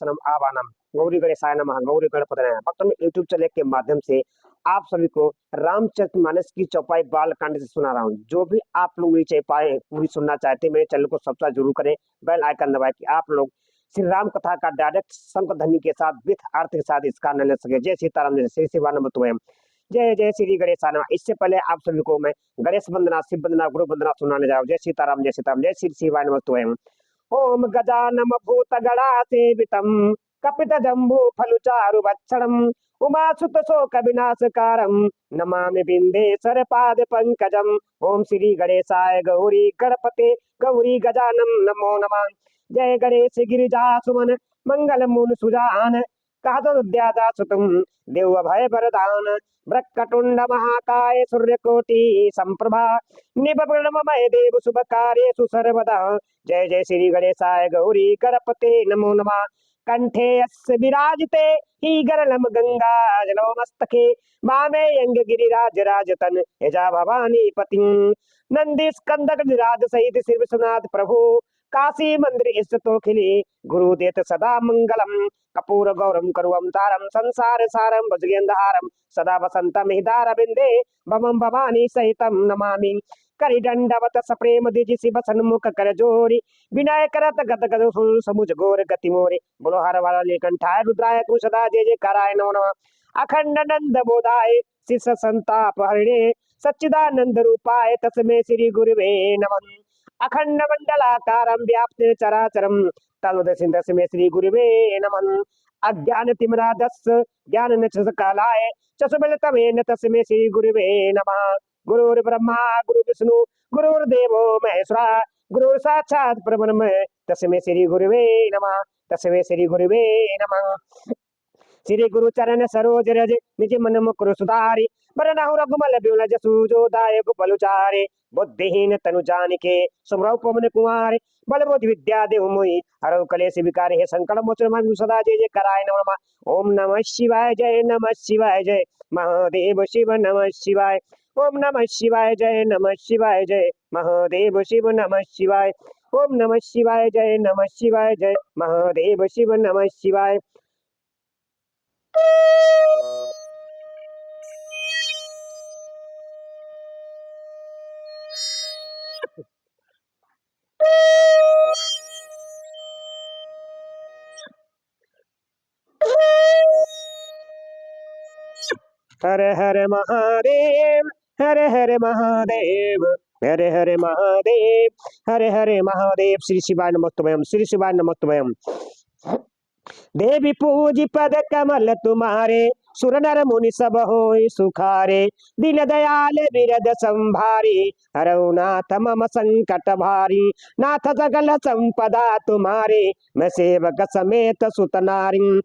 दर्शनम आवानम गौरी गणेशाय नमः गौरी गणपति नमः। भक्तों में यूट्यूब चैनल के माध्यम से आप सभी को रामचरितमानस की चौपाई बाल कांड से सुना रहा हूँ। जो भी आप लोग ये चौपाई पूरी सुनना चाहते हैं मेरे चैनल को सब्सक्राइब जरूर करें, बेल आइकन दबाएं कि आप लोग श्री राम कथा का डायरेक्ट संक ध्वनि के साथ विथ अर्थ के साथ इसका आनंद ले सके। जय सीताराम, जय श्री शिवानंद, जय जय श्री गणेश। इससे पहले आप सभी को मैं गणेश वंदना, शिव वंदना, गुरु वंदना सुनाने जा रहा हूँ। जय सीताराम, जय सीताराम, जय श्री शिवानंद। ओम गजानम भूतगणा सेवितम कपित जम्बू फलुचारु भक्षणम उमासुत शोक विनाशकारम नमामि बिंदेश्वर पाद पंकजम। ओम श्री गणेशाय गौरी गणपते गौरी गजानम नमो नमः। जय गणेश गिरिजा सुमन मंगल मूल सुजान कहदोद्यादा सुतम देव भय वरदान वक्रतुंड महाकाय सूर्यकोटि संप्रभा निबर्णमय देव शुभ कार्येषु सर्वदा। जय जय श्री गणेशाय गौरी गणपते नमो नमः। कंठे अस्य विराजते ही गरलम गंगा जलो मस्तके मामे अंग गिरिराज राजतन यजा भवानी पति नंदी स्कंदक राज सहित श्री विश्वनाथ प्रभु काशी मंदिर स्थितो खिले गुरु देत सदा मंगलम कपूर गौरम करुवम तारम संसार सारम भुजगेंद्रहारम सदा वसंतम हिदार बिंदे भवम भवानी सहितम नमामि। करिदंडवत सप्रेम दिजि शिव सन्मुख कर जोरी विनय करत गद गद समुझ गोर गति मोरे। बोलो हर वाला नीलकंठाय रुद्राय कुशदा जय जय कराय नमो नमः। अखंड नंद बोधाय शिष संताप हरिणे सच्चिदानंद रूपाय तस्मै श्री गुरुवे नमः। अखंड मंडलाकारं व्याप्त चराचरम तस्मै श्री गुरुवे नमः। अज्ञान तिमिरादस्य ज्ञान नचकालाय चसुबलतमेन तस्मै श्री गुरुवे नमः। गुरुर् ब्रह्मा गुरु विष्णु गुरुर्देवो महेश्वरा गुरु साक्षात् परब्रह्म तस्मै श्री गुरुवे नमः। तस्मै श्री गुरुवे नमः। श्री गुरु चरण सरोज रज निज मन मुकुर सुधारि बरनहु रघुमल बिमल जसु जो दायक बलुचारे। बुद्धिहीन तनु जानिके सुमरौ पवन कुमार बल बुद्धि विद्या देहु मोहि हरौ कलेश विकार हे संकट मोचन मन सदा जय जय कराय नमो नमः। ओम नमः शिवाय जय नमः शिवाय जय महादेव शिव नमः शिवाय। ओम नमः शिवाय जय नमः शिवाय जय महादेव शिव नमः शिवाय। ओम नमः शिवाय जय नमः शिवाय जय महादेव शिव नमः शिवाय। हर हर महादेव हर हर महादेव हर हर महादेव हर हर महादेव। श्री शिवाय नमोस्तुभ्यं, श्री शिवाय नमोस्तुभ्यं। देवी पूज पद कमल तुम्हारे सुर नर मुनि सब होय सुखारे दीन दयाल बिरद संभारी हरौ नाथ मम संकट भारी। नाथ सकल संपदा तुम्हारे मैं सेवक समेत सुत नारी।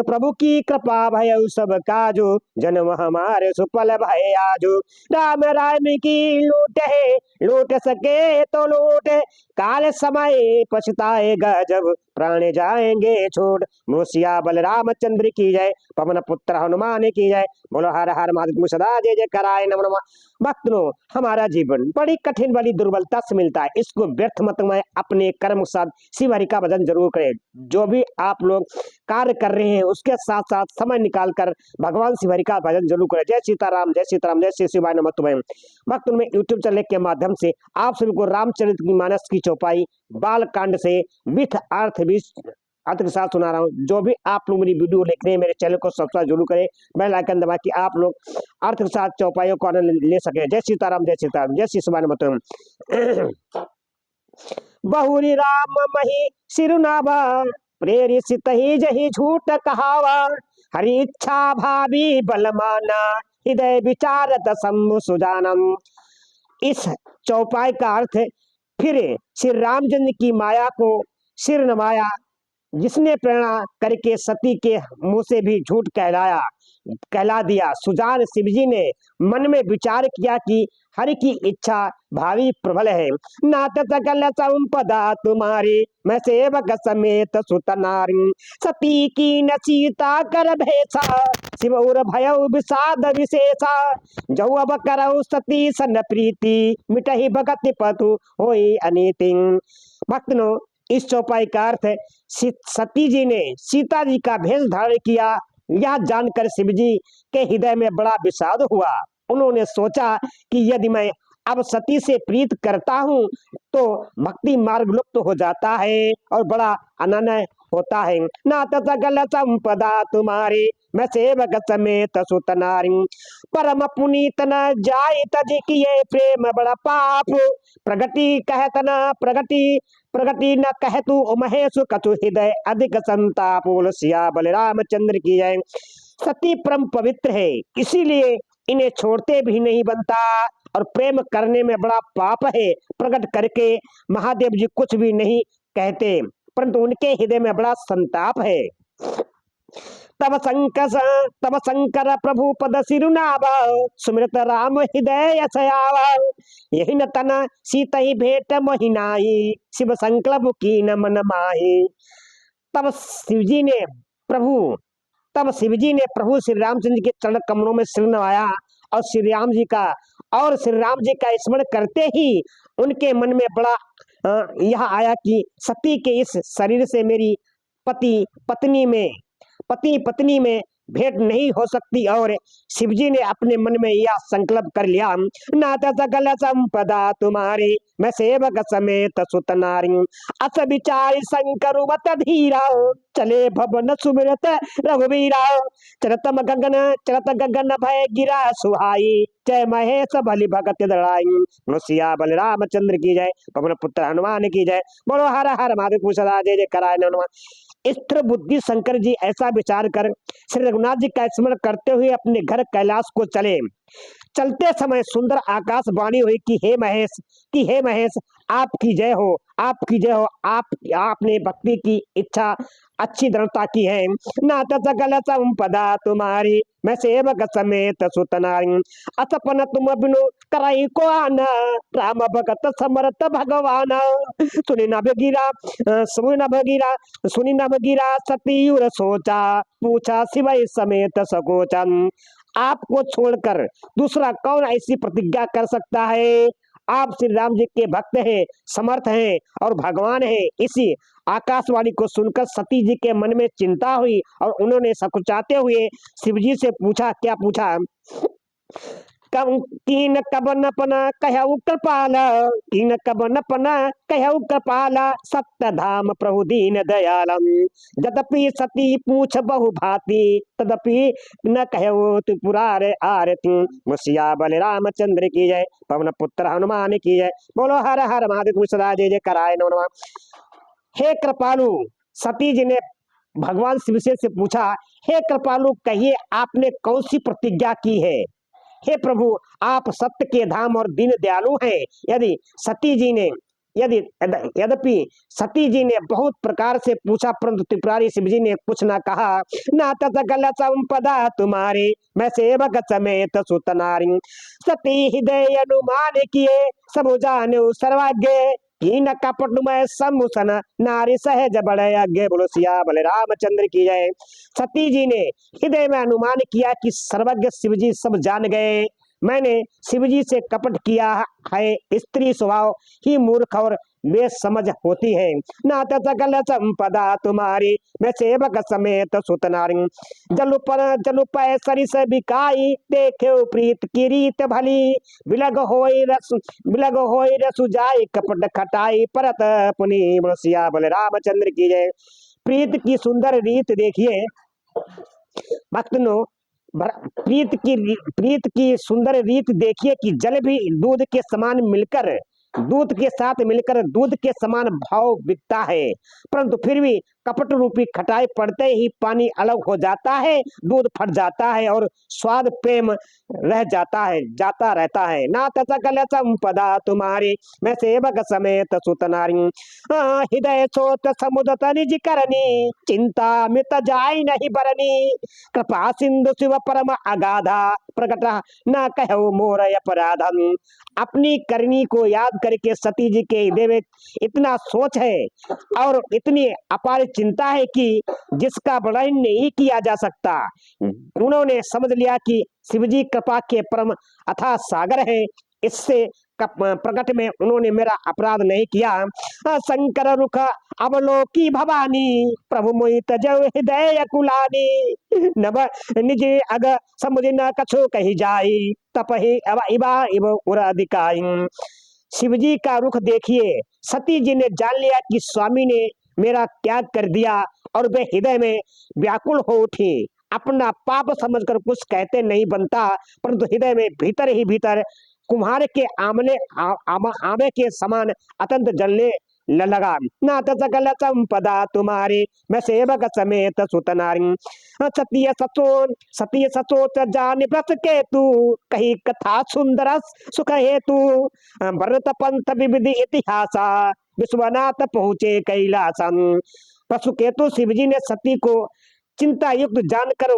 प्रभु की कृपा भयउ सब काजो जन्म हमारे सुफल भय आजो। राम राम की लूट है लूट सके तो लूट काल समय पछताएगा जब प्राण जाएंगे छोड़। मुसिया बलरामचंद्र की जय पवन पुत्र हनुमान की जय। बोलो हर हर महादेव सदा जय जय कराय नमो नमः। भक्तों हमारा जीवन बड़ी कठिन बड़ी दुर्बलता से मिलता है, इसको व्यर्थ मत में अपने कर्म के साथ शिव हरि का भजन जरूर करें। जो भी आप लोग कार्य कर रहे हैं उसके साथ साथ समय निकाल कर भगवान शिव हरि का भजन जरूर करें। जय सीताराम, जय सीताराम, जय श्री शिवाय नमः। भक्तों में यूट्यूब चैनल के माध्यम से आप सभी को रामचरितमानस की चौपाई बाल कांड से विथ अर्थ भी अर्थ के साथ सुना रहा हूँ। जो भी आप लोग मेरी वीडियो देख रहे हैं मेरे चैनल को सब्सक्राइब जरूर करें, बेल आइकन दबा कि आप लोग अर्थ के साथ चौपाइयों को आनंद ले सके। जय सीताराम, जय सीताराम, जय श्री शिवाय नमः। बहुरी राम मही सिरुनावा प्रेरित ही जही झूठ कहावा हरि इच्छा भावी बलमाना हृदय विचारत सम्मु सुजानम। इस चौपाई का अर्थ फिर श्री रामचंद्र की माया को सिर नवाया, जिसने प्रेरणा करके सती के मुंह से भी झूठ कहला दिया। सुजान शिवजी ने मन में विचार किया कि हरि की इच्छा भावी प्रबल है। नाथ सकल संपदा तुम्हारी मैं सेवक समेत सुत नारी। सती की न सीता कर भेसा शिवौर भयउ विषाद विशेषा। जौ अब करऊ सती सन प्रीति मिटहि भगति पतु होई अनीति। भक्तों इस चौपाई का अर्थ है सती जी ने सीता जी का भेष धारण किया। यह जानकर शिव जी के हृदय में बड़ा विषाद हुआ। उन्होंने सोचा कि यदि मैं अब सती से प्रीत करता हूँ तो भक्ति मार्ग लुप्त हो जाता है और बड़ा अनन्य होता है। ना तगल संपदा तुम्हारी मैं सेवक समेत सुत नारी, परम पुनीत न जाय तज किए प्रेम बड़ा पाप, प्रगति कहत न प्रगति प्रगति न कहतु महेश कछु हृदय अधिक संताप। बोलो सिया बलरामचंद्र की जय। सती परम पवित्र है, इसीलिए इन्हें छोड़ते भी नहीं बनता और प्रेम करने में बड़ा पाप है। प्रकट करके महादेव जी कुछ भी नहीं कहते, परंतु उनके हृदय में बड़ा संताप है। तब शंकर प्रभु पद सिरुनाव, सुमिरत राम हृदय सयाव, यही न तन सीता ही भेंट मोहिनाई, शिव संकल्प की न मन माही। तब शिवजी ने प्रभु तब शिवजी ने प्रभु श्री रामचंद्र के चरण कमलों में सिर नवाया और श्री राम जी का स्मरण करते ही उनके मन में बड़ा यह आया कि सती के इस शरीर से मेरी पति पत्नी में भेंट नहीं हो सकती। और शिवजी ने अपने मन में यह संकल्प कर लिया, नाथ सकल संपदा तुम्हारी मैं सेवक समेत सुत नारी, अस विचार शंकर मत धीरा, चले भवन सुमिरत रघुवीरा, चरत गगन भय गिरा सुहाई, जय महेश बलि भगत दड़ाई। सिया बलरामचंद्र की जय, पवन पुत्र हनुमान की जय। बोलो हर हर महादेव सदा जय जय कराय हनुमान। स्थिर बुद्धि शंकर जी ऐसा विचार कर श्री रघुनाथ जी का स्मरण करते हुए अपने घर कैलाश को चले। चलते समय सुंदर आकाशवाणी हुई कि हे महेश आपकी जय हो, आपकी जय हो। आपने भक्ति की इच्छा अच्छी दृढ़ता की है। नाथ सकल संपदा तुम्हारी मैं सेवक समेत सुत नारी, असपन तुम बिनु कराई को आना, राम भगत समर्थ भगवान। सुनी न बगीरा सतीयुर सोचा, पूछा शिवय समेत सकोचन। आपको छोड़कर दूसरा कौन ऐसी प्रतिज्ञा कर सकता है। आप श्री राम जी के भक्त हैं, समर्थ हैं और भगवान हैं। इसी आकाशवाणी को सुनकर सती जी के मन में चिंता हुई और उन्होंने सकुचाते हुए शिव जी से पूछा, क्या पूछा, कीन कबन पना कहु कृपाला, कीन कबन पना कहु कृपाला, सत्य धाम प्रभु दीन दयालम, यद्यपि सती पूछ बहु भांति, तदपि न कहु तु पुरारे आरती। मुसिया बलरामचंद्र की जय, पवन पुत्र हनुमान की जय। बोलो हर हर महादेव सदा जय जय कराय नमः। हे कृपालु, सती जी ने भगवान शिव से पूछा, हे कृपालु कहिए आपने कौन सी प्रतिज्ञा की है। हे प्रभु आप सत्य के धाम और दीन दयालु हैं। यद्यपि सती जी ने बहुत प्रकार से पूछा, परंतु त्रिपुरारी शिव जी ने कुछ न कहा। नाथ सकल संपदा तुम्हारी मैं सेवक समेत सुत नारी, सती हृदय अनुमान किए सब जाने सर्वज्ञ, कीन कपट में समुसन नारी सहज बड़े आगे। बोलो सिया बलरामचंद्र की जय। सती जी ने हृदय में अनुमान किया कि सर्वज्ञ शिवजी सब जान गए, मैंने शिवजी से कपट किया है। स्त्री स्वभाव ही मूर्ख और बेसमझ होती है। नाथ सकल संपदा तुम्हारी मैं सेवक समेत सुत नारी, जलु पै सरिस बिकाई, देखे प्रीत की रीत भली, बिलग होई रसु जाई कपट खटाई, परत पुनि। सिया बलरामचंद्र की जय। प्रीत की सुंदर रीत देखिए भक्तनो, प्रीत की सुंदर रीत देखिए कि जल भी दूध के साथ मिलकर दूध के समान भाव बिकता है, परंतु फिर भी कपट रूपी खटाई पड़ते ही पानी अलग हो जाता है, दूध फट जाता है और स्वाद प्रेम रह जाता रहता है। नाथ सकल संपदा तुम्हारी मैं सेवक समेत सुत नारी, हृदय सोत समुद्र निज करनी, चिंता मित जाय नहीं बरनी, कृपा सिंधु शिव परम अगाधा, प्रकट न कहो मोर अपराधम। अपनी करनी को याद करके सती जी के हृदय में इतना सोच है और इतनी अपार चिंता है कि जिसका वर्णन नहीं किया जा सकता। उन्होंने समझ लिया कि शिवजी कृपा के परम अथाह सागर है, इससे प्रकट में उन्होंने मेरा अपराध नहीं किया। शंकर रुख अवलोकी भवानी, प्रभु मोहि तजौ हृदय कुलानी, नभ निज अग समुझ न कछु कही जाई, तपहि अव इबा इव उर अधिकाई। शिव जी का रुख देखिए, सती जी ने जान लिया कि स्वामी ने मेरा त्याग कर दिया और वे हृदय में व्याकुल हो उठी। अपना पाप समझकर कुछ कहते नहीं बनता, परंतु हृदय में भीतर ही भीतर कुम्हार के आमे के समान अत्यंत जलने लगा। नाथ सकल संपदा तुम्हारी, मैं सेवक समेत सुत नारी। सतीय सचोच जान व्रत के तू, कही कथा सुंदर सुख हेतु। भरत पंथ विविधि इतिहासा, विश्वनाथ पहुंचे कैलासम। पशु केतु शिव जी ने सती को चिंता युक्त जानकर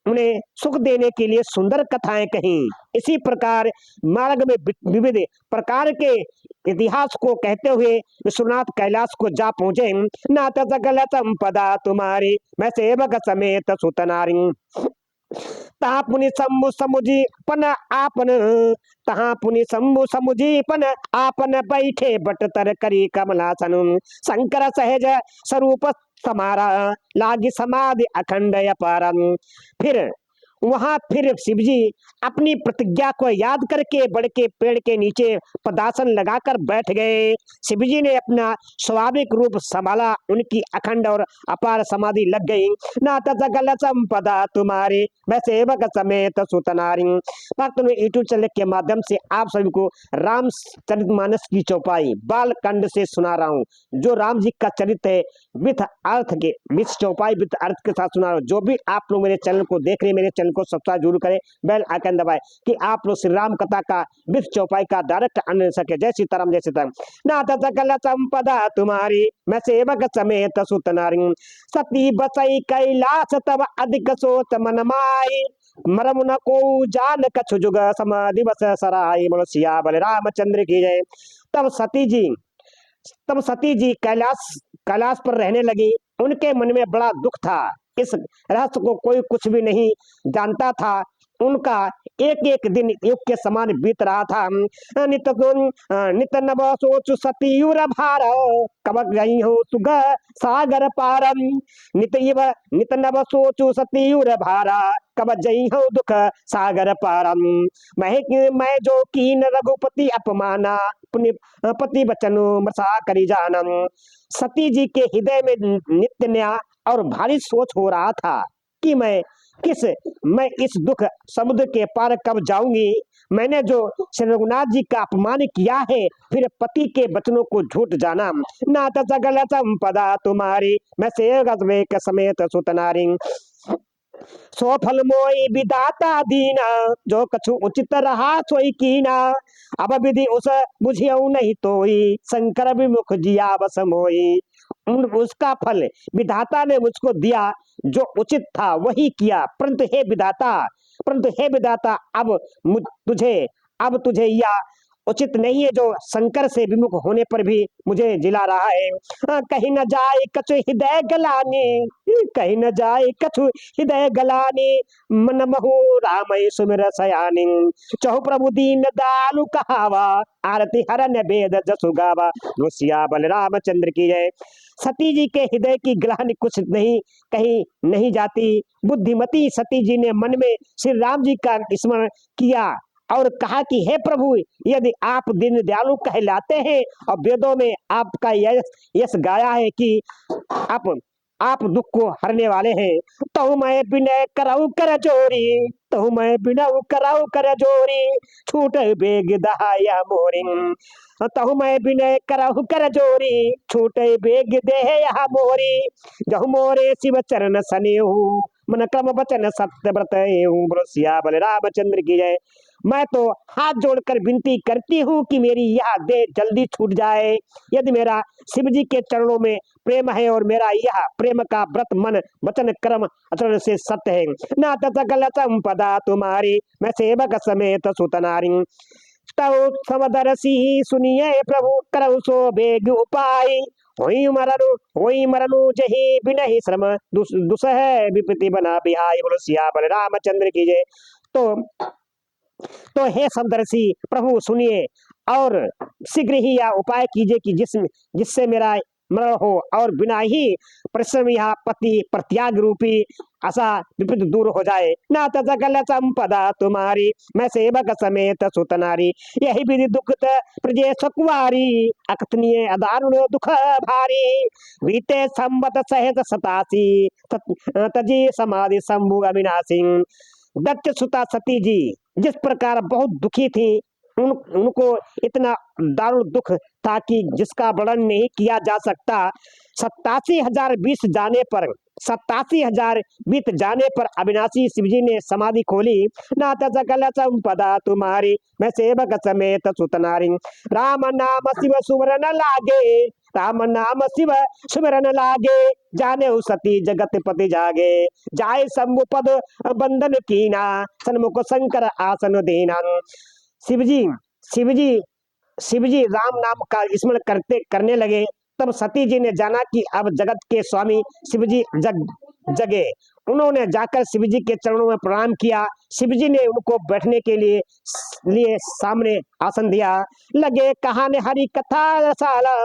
उन्हें सुख देने के लिए सुंदर कथाएं कही। इसी प्रकार मार्ग में विविध प्रकार के इतिहास को कहते हुए विश्वनाथ कैलाश को जा पहुंचे। नाथ सकल संपदा तुम्हारी, मैं सेवक समेत सुत नारी। तहा पुनि शंभु समुझीपन आपन, तहा पुनि शंभु समुझीपन आपन, बैठे बट तर करी कमलासन। शंकर सहज स्वरूप समारा, लागी समाधि अखंड अपारम। फिर शिव जी अपनी प्रतिज्ञा को याद करके बड़ के पेड़ के नीचे पदासन लगाकर बैठ गए। शिव जी ने अपना स्वाभाविक रूप संभाला, उनकी अखंड और अपार समाधि लग गई। नाथ सकल संपदा तुम्हारी, मैं सेवक समेत सुत नारी। भक्त में यूट्यूब चैनल के माध्यम से आप सभी को रामचरितमानस की चौपाई बालकांड से सुना रहा हूँ, जो राम जी का चरित्र है विथ अर्थ के, विथ चौपाई विथ अर्थ के साथ सुना रहा हूँ। जो भी आप लोग मेरे चैनल को देख रहे हैं, मेरे चैनल को सब्सक्राइब जरूर करें, बेल आइकन दबाएं कि आप लोग श्री राम कथा का विथ चौपाई का डायरेक्ट आनंद सके। जय सीताराम, जय सीताराम। नाथ सकल संपदा तुम्हारी, मैं सेवक समेत सुत नारी। सती बसई कैलाश तब अधिक सोच मन माई, मरम न को जान कछु जुग सम दिवस सराय। बोलो सियावर रामचंद्र की जय। तब सती जी कैलाश पर रहने लगी। उनके मन में बड़ा दुख था, इस रहस्य को कोई कुछ भी नहीं जानता था। उनका एक एक दिन युग के समान बीत रहा था। नित नव सोचु सतीयुर भार, कब गई हो तुग सागर पारम। नित नव सोचु सतीयुर भारा, कब जई हो दुख सागर पारम। मैं जो कीन रघुपति अपमाना, पति बचनु मसा करी जानम। सती जी के हृदय में नित्य नया और भारी सोच हो रहा था कि मैं इस दुख समुद्र के पार कब जाऊंगी। मैंने जो श्री रघुनाथ जी का अपमान किया है, फिर पति के वचनों को झूठ जाना। नाथ सकल संपदा तुम्हारी, मैं सेवक समेत सुत नारी। सो फल मोई विदाता दीना, जो कछु उचित रहा सोई कीना। अब विधि उस बुझियऊ नहीं तोई, शंकर विमुख जिया बस मोई। उसका फल विधाता ने मुझको दिया, जो उचित था वही किया। परंतु हे विधाता अब तुझे यह उचित नहीं है, जो शंकर से विमुख होने पर भी मुझे जिला रहा है। कहीं न जाए कछु हृदय गलानी, कहीं न जाए कछु हृदय गलानी। मन महु रामय सुमिर सयानी, चहु प्रभु दीन दालु कहावा। आरती हरन वेद जसु गावा। सिया बलराम चंद्र की जय। सती जी के हृदय की ग्लानि कुछ नहीं कहीं नहीं जाती। बुद्धिमती सती जी ने मन में श्री राम जी का स्मरण किया और कहा कि हे प्रभु, यदि आप दीन दयालु कहलाते हैं और वेदों में आपका यश गाया है कि आप दुख को हरने वाले हैं, तो मैं विनय कराऊ कर जोरी, तो मैं विनय कराऊ कर जोरी। छूट बेग दहाया मोरी, तहु मैं विनय कराऊ कर जोरी। छूट बेग देह मोरी, जहु मोरे शिव चरण सनेहु। मन क्रम वचन सत्य व्रत बोलो सिया बलराम चंद्र की जय। मैं तो हाथ जोड़कर विनती करती हूँ कि मेरी यह देह जल्दी छूट जाए। यदि मेरा शिव जी के चरणों में प्रेम है और मेरा यह प्रेम का व्रत मन वचन कर्म आचरण से सत्य है। नाथ सकल संपदा तुम्हारी, मैं सेवक समेत सुत नारी। तव समदरसी सुनिए प्रभु, करऊ सो बेग उपाय। होई मरनु जही बिनहि श्रम, दुसह विपत्ति बना बिहाय। बोलो सिया बलराम चंद्र की जय। तो हे समदर्शी प्रभु सुनिए, और शीघ्र ही यह उपाय कीजिए कि जिससे मेरा मरण हो और बिना ही परिश्रम यह पति प्रत्याग रूपी आशा विपरीत दूर हो जाए। ना सकल संपदा तुम्हारी मैं सेवक समेत सुतनारी यही विधि दुखत प्रजे सकुवारी अकथनीय अदारुण दुख भारी बीते संबत सहित सतासी तजी समाधि शंभु अविनाशी। दत्त सुता सती जी जिस प्रकार बहुत दुखी थी, उनको इतना दारुण दुख था कि जिसका वर्णन नहीं किया जा सकता। 87,000 बीस जाने पर 87,000 बीत जाने पर अविनाशी शिवजी ने समाधि खोली। नाथ सकल संपदा तुम्हारी मैं सेवक समेत सुतनारी राम नाम शिव सुमरन लागे राम नाम शिव सुमरन लागे जाने सती जगत पति जागे जाय शंभु पद बंधन कीना सन्मुख शंकर आसन देना। शिवजी शिवजी शिवजी राम नाम का स्मरण करने लगे। तब सती जी ने जाना कि अब जगत के स्वामी शिवजी जगे। उन्होंने जाकर शिवजी के चरणों में प्रणाम किया। शिवजी ने उनको बैठने के लिए सामने आसन दिया। लगे कहाने हरि कथा रसाला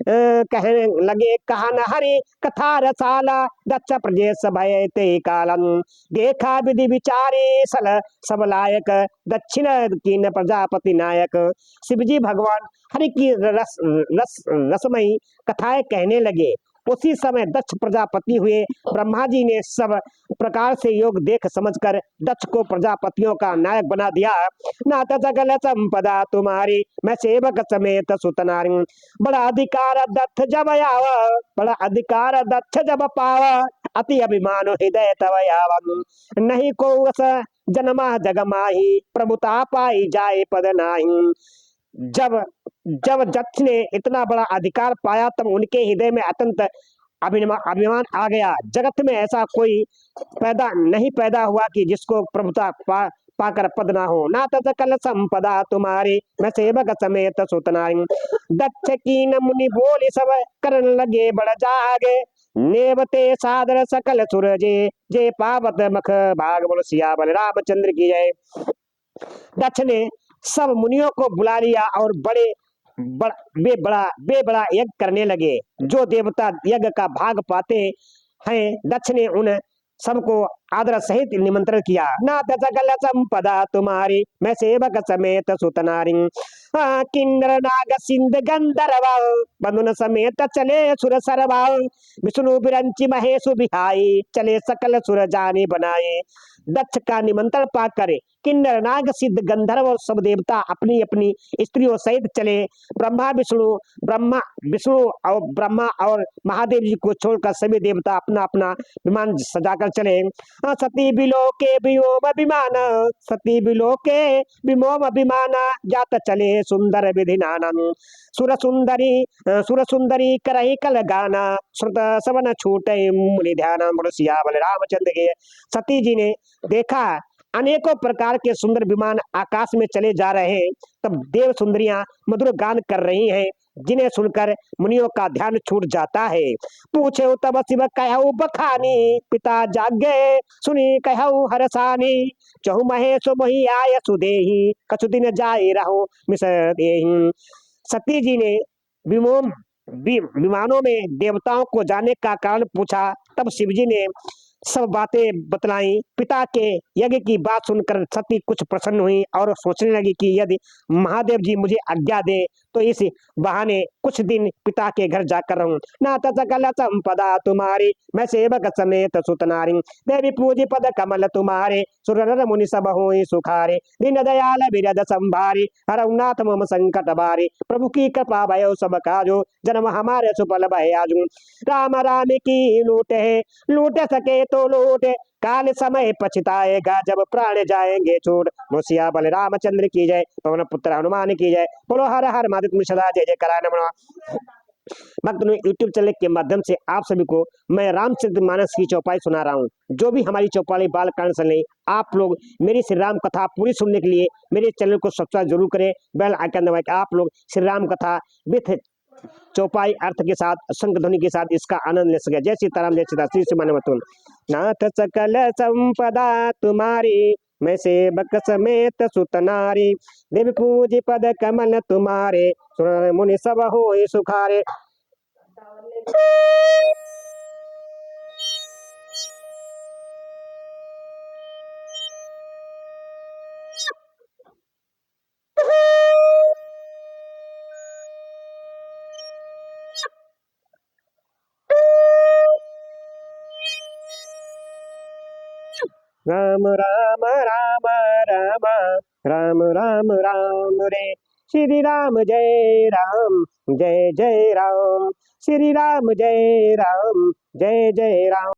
कहने लगे कहान हरि कथा रसाला दक्ष प्रजेश भय ते कालन देखा विधि विचारी सल सब लायक दक्षिण कीन प्रजापति नायक। शिवजी भगवान हरि की रसमयी कथाएं कहने लगे। उसी समय दक्ष प्रजापति हुए। ब्रह्मा जी ने सब प्रकार से योग देख समझकर दक्ष को प्रजापतियों का नायक बना दिया। नाथ सकल संपदा तुम्हारी मैं सेवक समेत सुतनारी बड़ा अधिकार दत्त जब आवा बड़ा अधिकार दत्त जब पावा अति अभिमान हृदय तव यावन नहीं को जन्मा जगमाही प्रभुता पाई जाए पद नाही। जब जब दक्ष ने इतना बड़ा अधिकार पाया तब उनके हृदय में अत्यंत अभिमान आ गया। जगत में ऐसा कोई पैदा हुआ कि जिसको प्रभुता पाकर पद ना हो। ना सकल संपदा तुम्हारी मैं सेवक समेत सुतनारी दक्ष की न मुनि बोली सब करन लगे बड़ जागे नेवते सादर सकल सूरजे जे पावत मख भाग बोल सिया बल रामचंद्र की जय। दक्ष ने सब मुनियों को बुला लिया और बड़ा यज्ञ करने लगे। जो देवता यज्ञ का भाग पाते हैं दक्ष ने उन सबको आदर सहित निमंत्रण किया। नाथ सकल संपदा तुम्हारी मैं सेवक समेत सुतनारी किन्नर नाग सिंध गंधर्व बंधुन समेत चले सुर सरवा विष्णु बिरंची महेश बिहाई चले सकल सुर जाने बनाए। दक्ष का निमंत्रण पाकर किन्नर नाग सिद्ध गंधर्व और सब देवता अपनी अपनी स्त्रियों सहित चले। विष्णु और ब्रह्मा और महादेव जी को छोड़कर सभी देवता अपना अपना विमान सजाकर चले। सती बिलोके विमोम विमान सती बिलोके विमोम विमान जात चले सुंदर विधिनानन सुर सुंदरी करही कल गाना श्रुत सवन छूटे मुनि ध्यान सिया बल रामचंद्र के। सती जी ने देखा अनेकों प्रकार के सुंदर विमान आकाश में चले जा रहे हैं। तब देव सुंदरियां मधुर गान कर रही हैं, जिन्हें सुनकर मुनियों का ध्यान छूट जाता है। पूछे तब शिव कहऊ बखानी पिता जागे सुनी कहऊ हरसानी चहु महेश मोहि आय सुदेही कछु दिन जाए रहो मिस देही। सती जी ने विमानों में देवताओं को जाने का कारण पूछा। तब शिवजी ने सब बातें बतलाई। पिता के यज्ञ की बात सुनकर सती कुछ प्रसन्न हुई और सोचने लगी कि यदि महादेव जी मुझे आज्ञा दे तो इस बहाने कुछ दिन पिता के घर जाकर रहूं। नाथ सकल संपदा तुम्हारी मैं सेवक समेत सुतनारी देवी पूजी पद कमल तुम्हारे सुर नर मुनि सब होई सुखारे दीन दयाल बिरद संभारी हरनाथ मम संकट बारी प्रभु की कृपा भयो सब काजो जन्म हमारे सुफल भय आजू। राम राम की लूटे सके तो लूटे काल समय पछताएगा जब प्राण जाएंगे छोड़। मुसिया बल रामचंद्र की जय पवन पुत्र हनुमान की जय बोलो हर हर महादेव सदा जय जय करा नमः। भक्त यूट्यूब चैनल के माध्यम से आप सभी को मैं रामचरितमानस की चौपाई सुना रहा हूँ। जो भी हमारी चौपाई बाल कांड सुने आप लोग मेरी श्री राम कथा पूरी सुनने के लिए मेरे चैनल को सब्सक्राइब जरूर करें, बेल आइकन दबाएं। आप लोग श्री राम कथा विथ चौपाई अर्थ के साथ शंख ध्वनि के साथ इसका आनंद ले सके। जय सीताराम जय सीता श्री नाथ सकल संपदा तुम्हारी मैं सेवक समेत सुत नारी, देव पूज पद कमल तुम्हारे, सुर मुनि सब होए सुखारे। राम राम राम राम, राम राम राम रे, श्री राम जय राम, जय जय राम, श्री राम जय राम, जय जय राम।